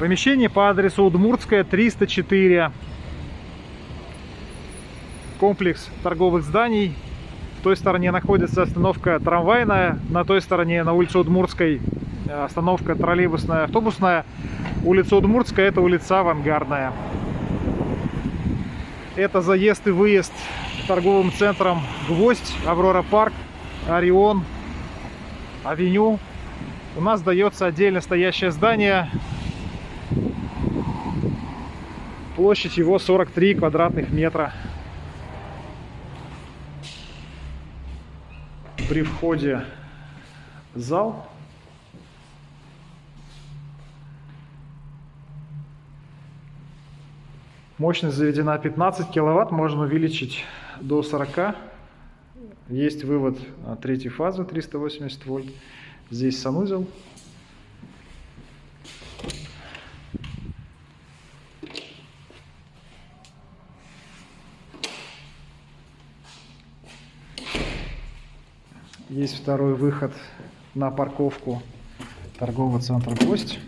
Помещение по адресу Удмуртская, 304. Комплекс торговых зданий. В той стороне находится остановка трамвайная, на той стороне, на улице Удмуртской, остановка троллейбусная, автобусная. Улица Удмуртская — это улица Авангардная. Это заезд и выезд торговым центром Гвоздь, Аврора Парк, Орион, Авеню. У нас сдается отдельно стоящее здание. Площадь его 43 квадратных метра. При входе зал. Мощность заведена 15 киловатт, можно увеличить до 40. Есть вывод третьей фазы 380 вольт. Здесь санузел. Есть второй выход на парковку торгового центра «Гвоздь».